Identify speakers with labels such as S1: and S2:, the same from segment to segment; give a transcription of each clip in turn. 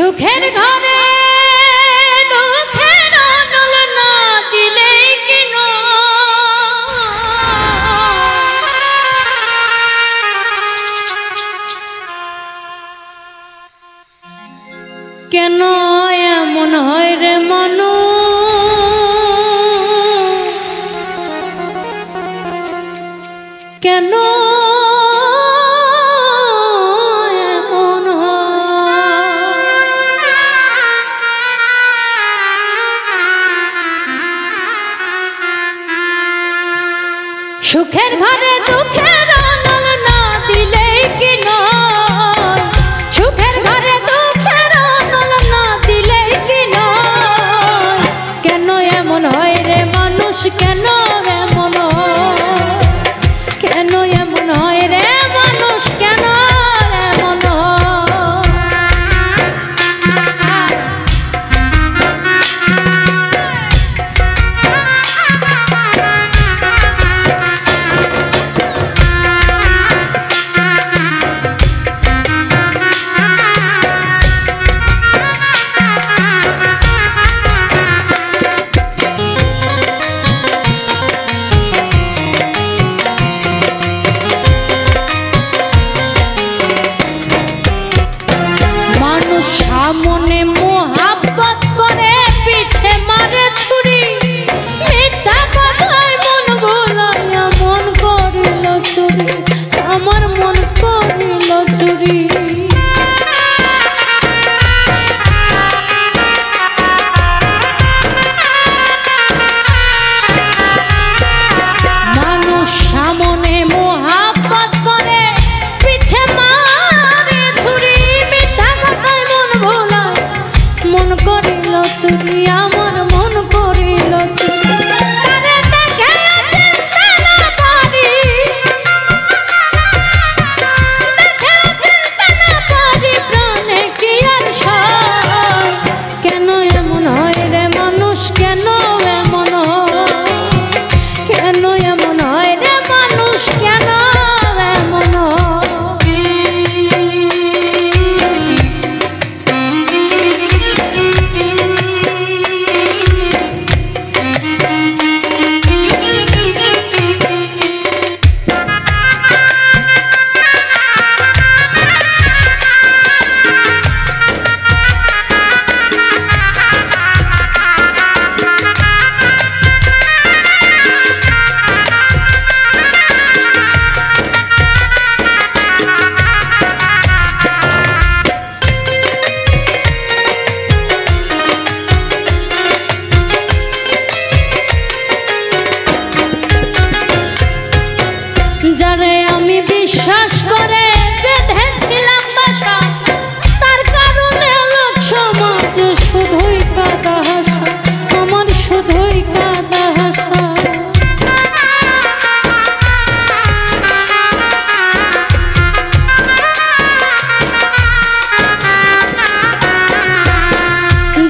S1: সুখের ঘরে দুঃখের আনল না দিলে কেন, কেন এমন হয় রে মানুষ, কেন এমন সুখের ঘরে দুঃখের আনল না দিলে কি নয়, সুখের ঘরে দুঃখের আনল না দিলে কি নয়, কেন এমন হয় রে মানুষ, কেন এমন হয়, কেন এমন হয় রে মানুষ, কেন এমন সামনে মোহাব্বত করে পিছে মারে ছুরি, মিথ্যা কথায় মন ভোলাইয়া মন করিল চুরি, আমার মন করিল চুরি। মানুষ সামনে মোহাব্বত করে পিছে মারে ছুরি, মন করিল চুরি, আমার মন করিল চুরি। তারে দেখে চিনতে না পারি, দেখে চিনতে না পারি, প্রাণে কি আর সয়, কেন এমন হয় রে মানুষ, কেন এমন হয়, কেন এমন হয় রে মানুষ, কেন এমন যারে আমি বিশ্বাস করে বেঁধেছিলাম বাসা, তার কারণে লোক সমাজ শুধুই কাদা হাসা, আমার শুধুই কাদা হাসা।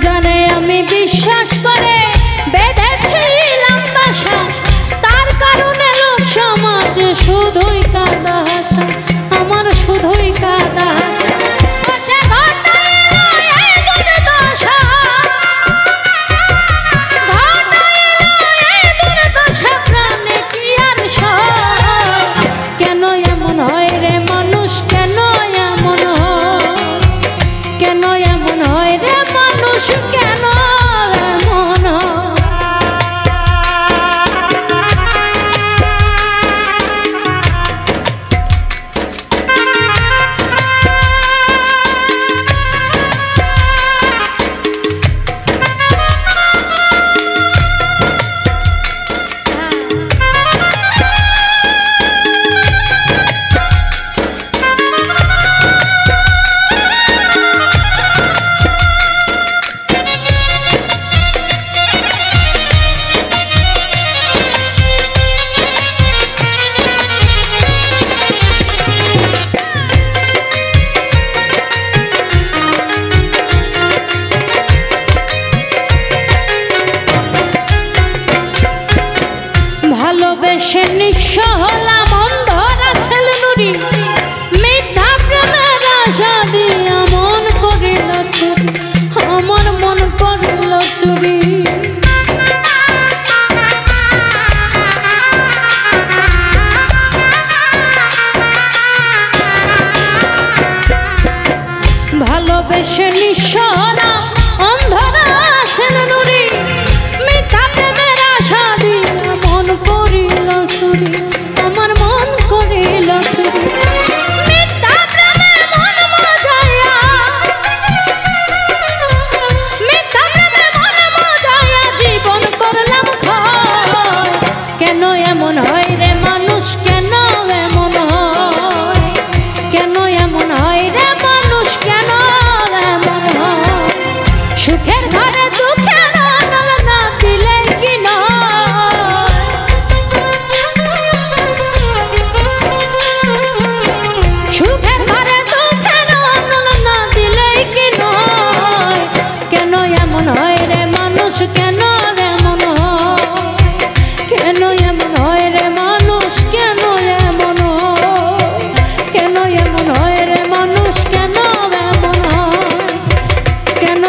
S1: যারে আমি বিশ্বাস করে বেঁধেছিলাম বাসা, তার কারণে লোক সমাজ শুধুই কাদা হাসা, আমার শুধুই কাদা হাসা। বসে ঘটাইল এই দুর্দশা, ঘটাইল এই দুর্দশা, প্রাণে কি আর সয়, কেন এমন হয় রে মানুষ, কেন এমন হয়, কেন এমন হয় রে মানুষ, কেন এমন হয়। চুরি। ভালোবেসে নিঃসরা অন্ধরা ছিল নুরি, মিথ্যা প্রেমের আশা দিয়া মন করিল চুরি, আমার মন করিল চুরি। মিথ্যা প্রেমে মন মজায়া, মিথ্যা প্রেমে মন মজায়া জীবন করলাম ক্ষয়। কেন এমন হয় রে মানুষ, কেন এমন হয়, কেন এমন হয় রে মানুষ, কেন এমন হয়? সুখের ঘরে দুঃখের আনল না দিলে কি নয়? সুখের ঘরে দুঃখের আনল না দিলে কি নয়? কেন এমন হয় রে মানুষ, কেন এমন হয়, কেন এমন হয় রে মানুষ, কেন এমন হয়, কেন এমন হয় রে মানুষ, কেন এমন হয়, কেন